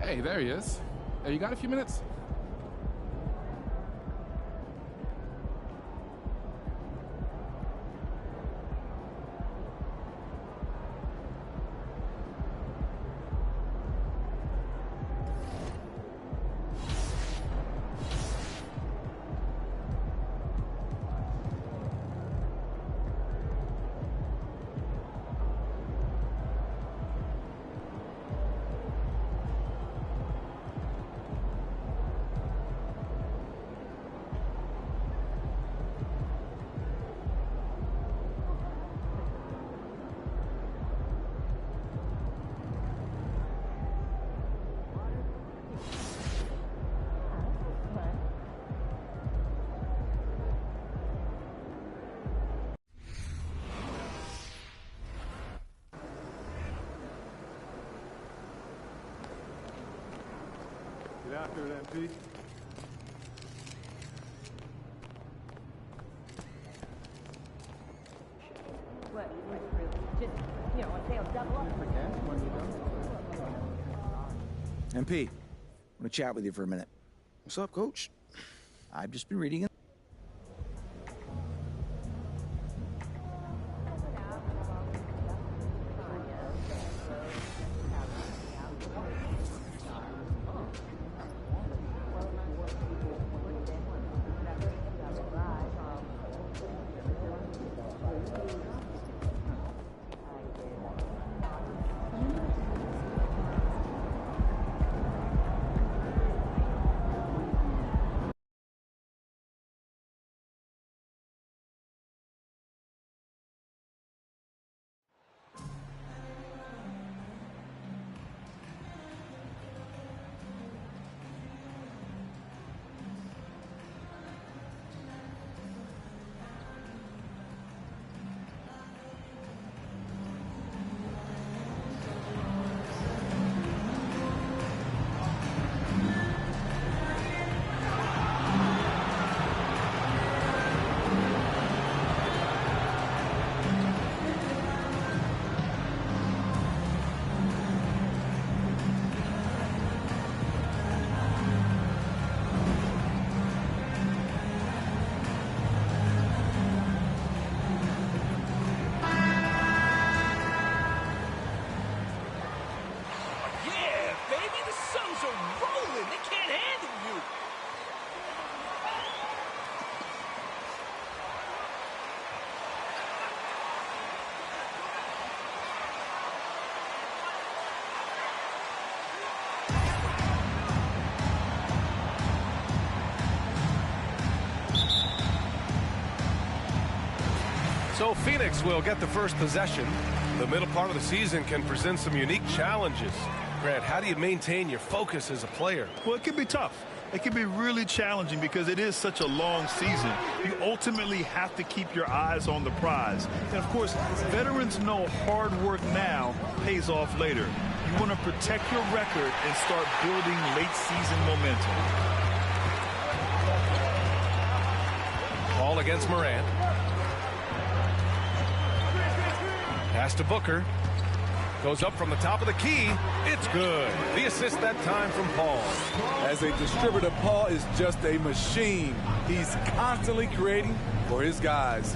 Hey, there he is. Hey, you got a few minutes? Get after it, MP. What? Just, you know, I say I'll double up. MP, I want to chat with you for a minute. What's up, Coach? I've just been reading it. So Phoenix will get the first possession. The middle part of the season can present some unique challenges. Grant, how do you maintain your focus as a player? Well, it can be tough. It can be really challenging because it is such a long season. You ultimately have to keep your eyes on the prize. And, of course, veterans know hard work now pays off later. You want to protect your record and start building late-season momentum. Ball against Morant. Pass to Booker. Goes up from the top of the key. It's good. The assist that time from Paul. As a distributor, Paul is just a machine. He's constantly creating for his guys.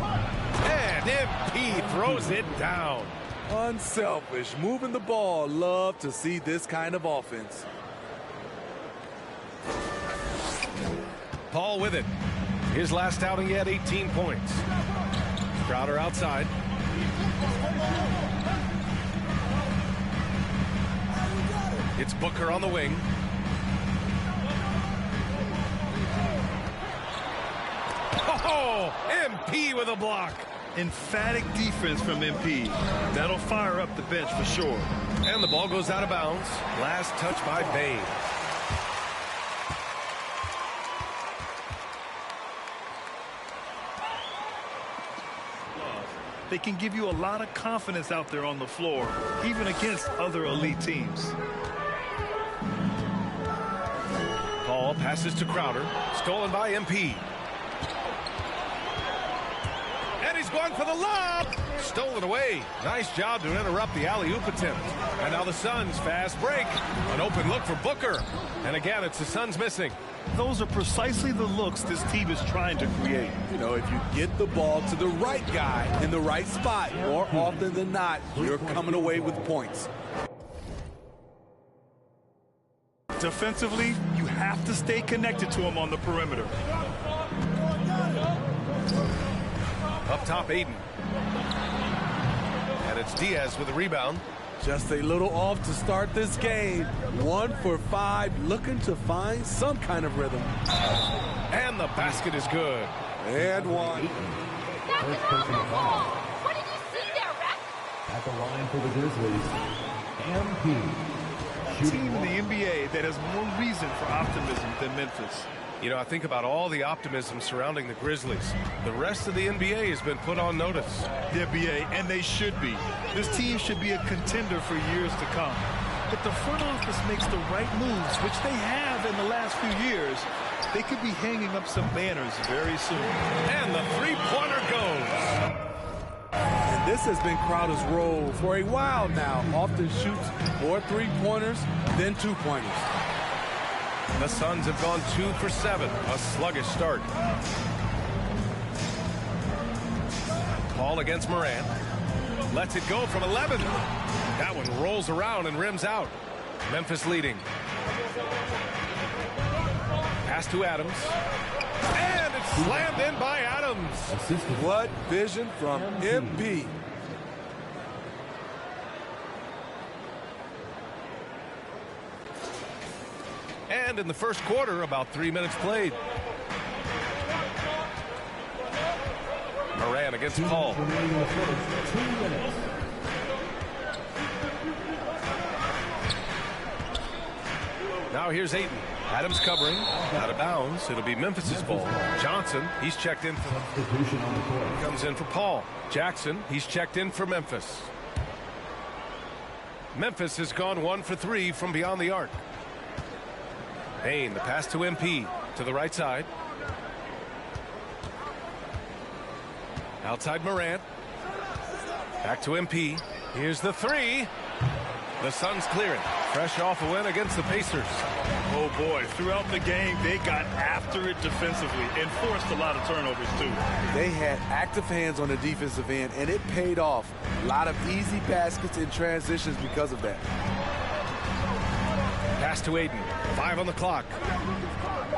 And MP throws it down. Unselfish, moving the ball. Love to see this kind of offense. Paul with it. His last outing, he had 18 points. Crowder outside. It's Booker on the wing. Oh, MP with a block. Emphatic defense from MP. That'll fire up the bench for sure. And the ball goes out of bounds. Last touch by Bain. They can give you a lot of confidence out there on the floor, even against other elite teams. Paul passes to Crowder. Stolen by MP. And he's going for the lob. Stolen away. Nice job to interrupt the alley-oop attempt. And now the Suns fast break. An open look for Booker. And again, it's the Suns missing. Those are precisely the looks this team is trying to create. You know, if you get the ball to the right guy in the right spot, more often than not, you're coming away with points. Defensively, you have to stay connected to him on the perimeter. Up top, Aiden. And it's Diaz with the rebound. Just a little off to start this game. 1 for 5, looking to find some kind of rhythm. And the basket is good. And one. That's an horrible ball. What did you see there, Rex? At the line for the Grizzlies, MP. Team in the NBA that has more reason for optimism than Memphis. You know, I think about all the optimism surrounding the Grizzlies. The rest of the NBA has been put on notice. The NBA, and they should be. This team should be a contender for years to come. If the front office makes the right moves, which they have in the last few years, they could be hanging up some banners very soon. And the three-pointer goes. And this has been Crowder's role for a while now. Often shoots more three-pointers than two-pointers. The Suns have gone 2 for 7. A sluggish start. Paul against Morant. Lets it go from 11. That one rolls around and rims out. Memphis leading. Pass to Adams. And it's slammed in by Adams. What vision from MP. And in the first quarter, about 3 minutes played. Morant against Paul. Now here's Ayton. Adams covering. Out of bounds. It'll be Memphis's ball. Johnson, he's checked in for comes in for Paul. Jackson, he's checked in for Memphis. Memphis has gone 1 for 3 from beyond the arc. Payne, the pass to MP to the right side. Outside Morant. Back to MP. Here's the three. The Suns clear it. Fresh off a win against the Pacers. Oh boy, throughout the game, they got after it defensively and forced a lot of turnovers too. They had active hands on the defensive end, and it paid off. A lot of easy baskets and transitions because of that. Pass to Ayton. 5 on the clock.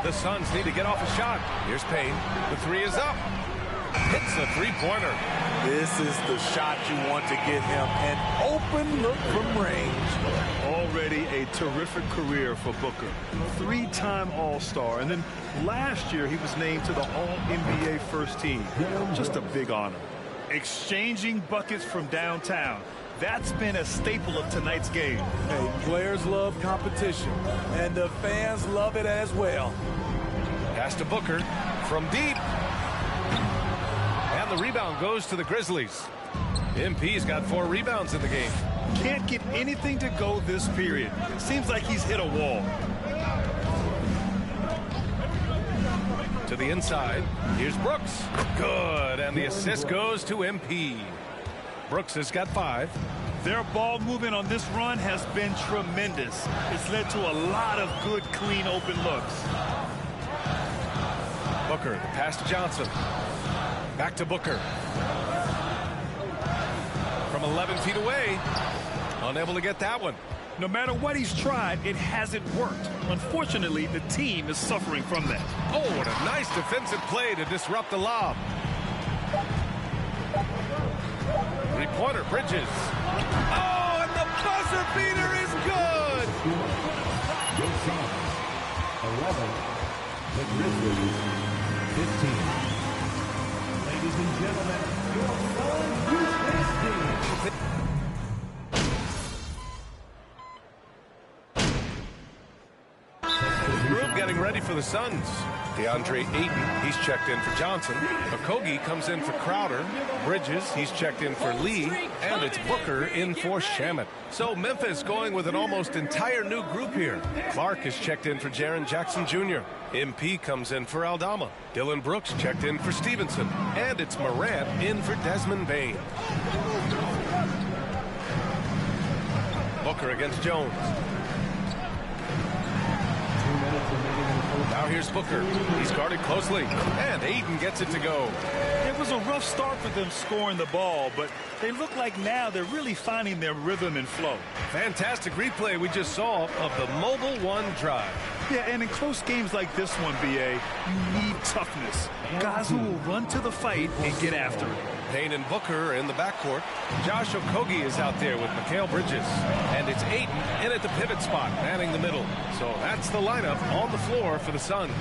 The Suns need to get off a shot. Here's Payne. The three is up. Hits a three-pointer. This is the shot you want to get him. An open look from range. Already a terrific career for Booker. 3-time All-Star. And then last year he was named to the All-NBA first team. Just a big honor. Exchanging buckets from downtown. That's been a staple of tonight's game. Hey, players love competition, and the fans love it as well. Pass to Booker from deep. And the rebound goes to the Grizzlies. MP's got 4 rebounds in the game. Can't get anything to go this period. Seems like he's hit a wall. To the inside. Here's Brooks. Good. And the assist goes to MP. Brooks has got 5. Their ball movement on this run has been tremendous. It's led to a lot of good, clean, open looks. Booker, the pass to Johnson. Back to Booker. From 11 feet away. Unable to get that one. No matter what he's tried, it hasn't worked. Unfortunately, the team is suffering from that. Oh, what a nice defensive play to disrupt the lob. Three-pointer, Bridges. Oh, and the buzzer beater is good. 11, the Grizzlies, 15. Ladies and gentlemen, your Houston team. getting ready for the Suns. DeAndre Ayton, he's checked in for Johnson. Okogie comes in for Crowder. Bridges, he's checked in for Lee. And it's Booker in for Shamet. So Memphis going with an almost entire new group here. Clark is checked in for Jaren Jackson Jr. MP comes in for Aldama. Dylan Brooks checked in for Stevenson. And it's Morant in for Desmond Bane. Booker against Jones. Now here's Booker. He's guarded closely. And Ayton gets it to go. It was a rough start for them scoring the ball, but they look like now they're really finding their rhythm and flow. Fantastic replay we just saw of the Mobile One drive. Yeah, and in close games like this one, BA, you need toughness. Guys who will run to the fight and get after it. Payne and Booker in the backcourt. Josh Okogie is out there with Mikal Bridges. And it's Ayton in at the pivot spot, manning the middle. So that's the lineup on the floor for the Suns.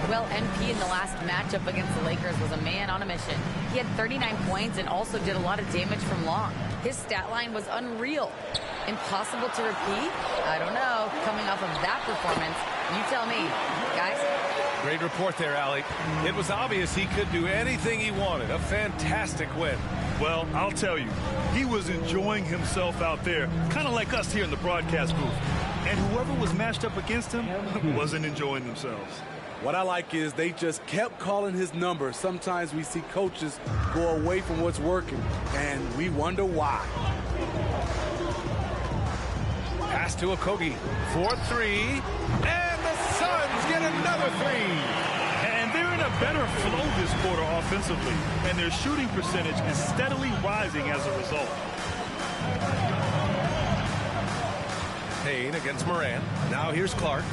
Well, MP in the last matchup against the Lakers was a man on a mission. He had 39 points and also did a lot of damage from long. His stat line was unreal. Impossible to repeat? I don't know. Coming off of that performance, you tell me. Guys? Great report there, Allie. It was obvious he could do anything he wanted. A fantastic win. Well, I'll tell you, he was enjoying himself out there, kind of like us here in the broadcast booth. And whoever was matched up against him wasn't enjoying themselves. What I like is they just kept calling his number. Sometimes we see coaches go away from what's working, and we wonder why. Pass to Okogie. 4-3. And the Suns get another three. And they're in a better flow this quarter offensively. And their shooting percentage is steadily rising as a result. Payne against Morant. Now here's Clark.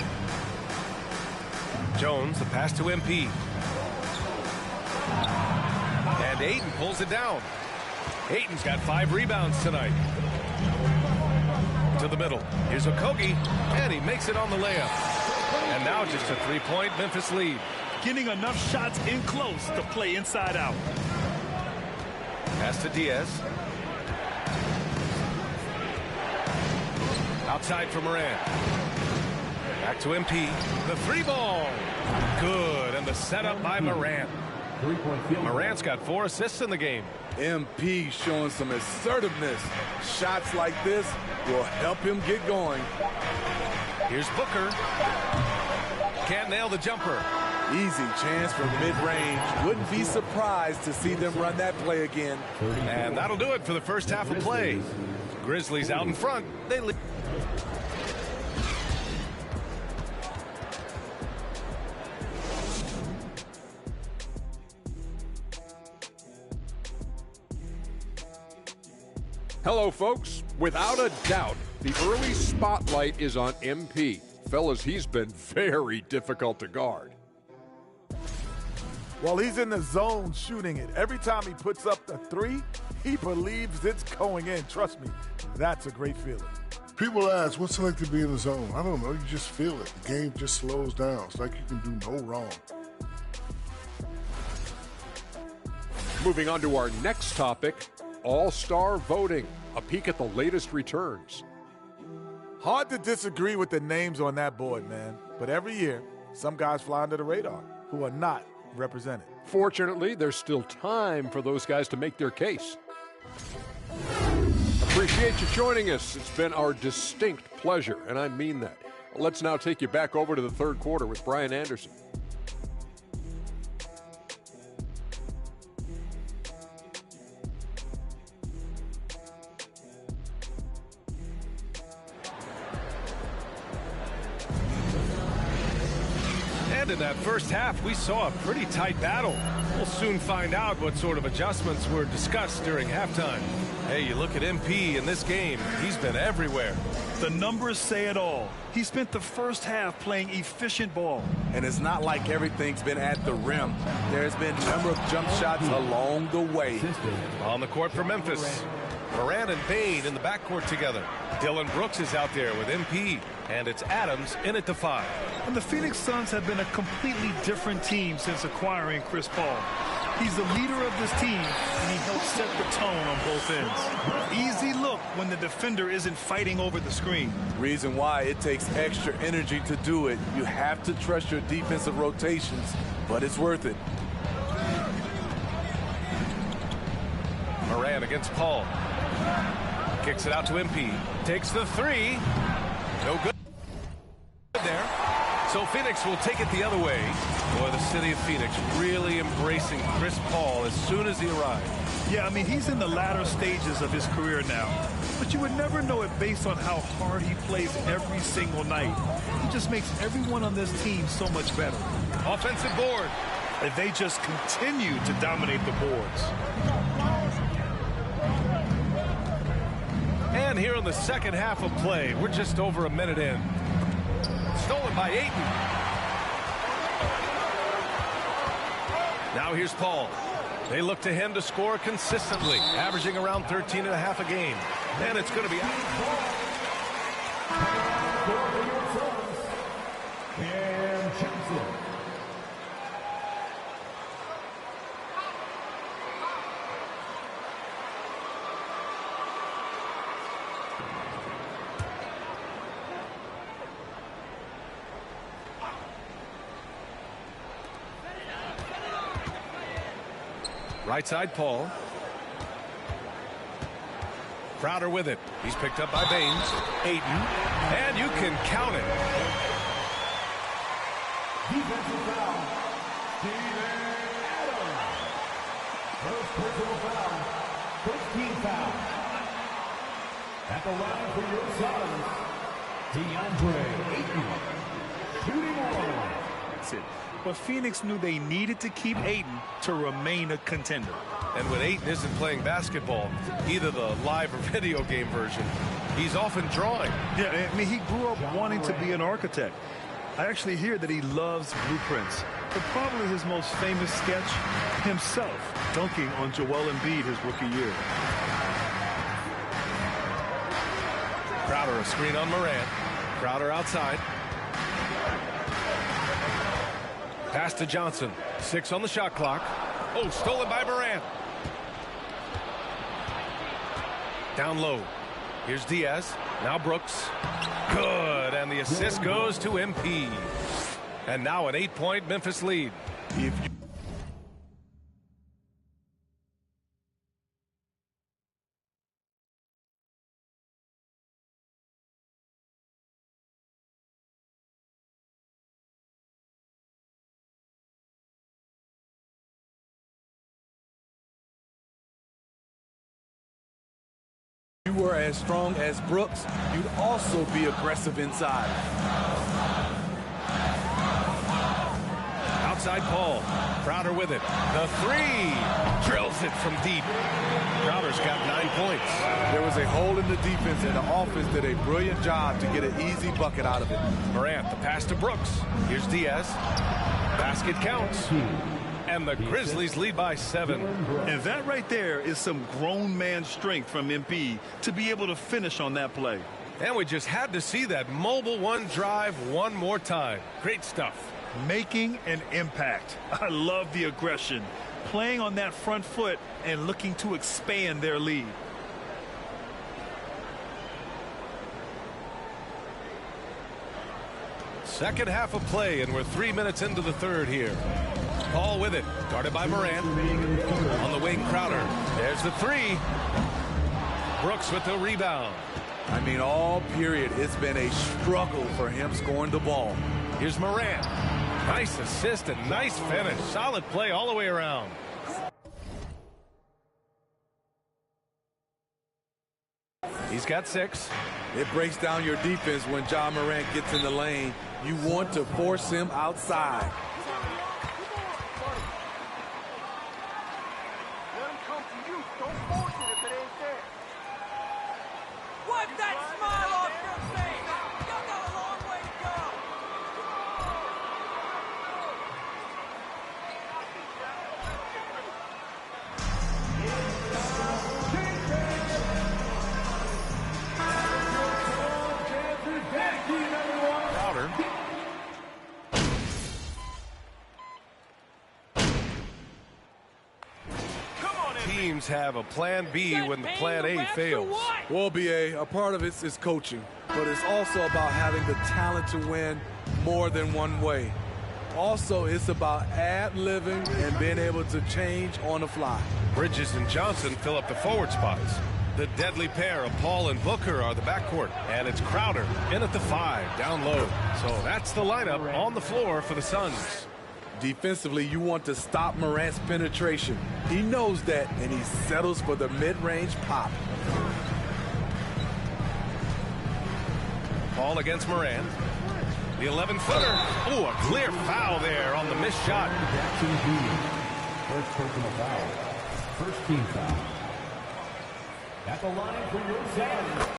Jones, the pass to MP. And Ayton pulls it down. Ayton's got 5 rebounds tonight. To the middle. Here's Okogie, and he makes it on the layup. And now just a 3-point Memphis lead. Getting enough shots in close to play inside out. Pass to Diaz. Outside for Morant. Back to MP. The 3-ball. Good, and the setup by Morant. Morant's got 4 assists in the game. MP showing some assertiveness. Shots like this will help him get going. Here's Booker. Can't nail the jumper. Easy chance from mid-range. Wouldn't be surprised to see them run that play again. And that'll do it for the first half of play. Grizzlies out in front. They lead. Hello, folks. Without a doubt, the early spotlight is on MP. Fellas, he's been very difficult to guard. Well, he's in the zone shooting it. Every time he puts up the 3, he believes it's going in. Trust me, that's a great feeling. People ask, what's it like to be in the zone? I don't know. You just feel it. The game just slows down. It's like you can do no wrong. Moving on to our next topic, All-Star voting. A peek at the latest returns. Hard to disagree with the names on that board, man. But every year, some guys fly under the radar who are not represented. Fortunately, there's still time for those guys to make their case. Appreciate you joining us. It's been our distinct pleasure, and I mean that. Let's now take you back over to the third quarter with Brian Anderson. In that first half, we saw a pretty tight battle. We'll soon find out what sort of adjustments were discussed during halftime. Hey, you look at MP in this game, he's been everywhere. The numbers say it all. He spent the first half playing efficient ball. And it's not like everything's been at the rim. There's been a number of jump shots along the way. On the court for Memphis. Morant and Payne in the backcourt together. Dylan Brooks is out there with MP. And it's Adams in at the 5. And the Phoenix Suns have been a completely different team since acquiring Chris Paul. He's the leader of this team, and he helps set the tone on both ends. Easy look when the defender isn't fighting over the screen. Reason why it takes extra energy to do it. You have to trust your defensive rotations, but it's worth it. Moran against Paul. Kicks it out to MP. Takes the three. No good there. So Phoenix will take it the other way. Boy, the city of Phoenix really embracing Chris Paul as soon as he arrived. Yeah, I mean, he's in the latter stages of his career now. But you would never know it based on how hard he plays every single night. He just makes everyone on this team so much better. Offensive board. And they just continue to dominate the boards. And here in the second half of play, we're just over a minute in. Stolen by Ayton. Now here's Paul. They look to him to score consistently, averaging around 13.5 a game. And it's going to be out. Right side, Paul. Crowder with it. He's picked up by Baines. Ayton. And you can count it. Defensive foul. Steven Adams. First personal foul. 13 foul. At the line for your Suns, DeAndre Ayton. Shooting one. That's it. But Phoenix knew they needed to keep Ayton to remain a contender. And when Ayton isn't playing basketball, either the live or video game version, he's often drawing. Yeah, I mean, he grew up wanting to be an architect. I actually hear that he loves blueprints. But probably his most famous sketch, himself dunking on Joel Embiid his rookie year. Crowder, a screen on Moran. Crowder outside. Pass to Johnson. 6 on the shot clock. Oh, stolen by Moran. Down low. Here's Diaz. Now Brooks. Good. And the assist goes to MP. And now an 8-point Memphis lead. If you were as strong as Brooks, you'd also be aggressive inside. Outside Paul. Crowder with it. The three. Drills it from deep. Crowder's got 9 points. There was a hole in the defense, and the offense did a brilliant job to get an easy bucket out of it. Morant, the pass to Brooks. Here's Diaz. Basket counts. And the Grizzlies lead by 7. And that right there is some grown man strength from MP to be able to finish on that play. And we just had to see that mobile one drive one more time. Great stuff. Making an impact. I love the aggression. Playing on that front foot and looking to expand their lead. Second half of play, and we're 3 minutes into the third here. Paul with it, guarded by Moran. On the wing, Crowder. There's the three. Brooks with the rebound. I mean, all period, it's been a struggle for him scoring the ball. Here's Moran. Nice assist and nice finish. Solid play all the way around. He's got 6. It breaks down your defense when Ja Morant gets in the lane. You want to force him outside. Wipe that smile off your face! You've got a long way to go! Crowder. have a plan B when the plan A fails. Well, BA, a part of it is coaching, but it's also about having the talent to win more than one way. Also, it's about ad-libbing and being able to change on the fly. Bridges and Johnson fill up the forward spots. The deadly pair of Paul and Booker are the backcourt, and it's Crowder in at the 5, down low. So that's the lineup on the floor for the Suns. Defensively, you want to stop Morant's penetration. He knows that, and he settles for the mid-range pop. Paul against Morant. The 11-footer. Oh, a clear foul there on the missed shot. Jackson Jr. First personal foul. First team foul. At the line for your second.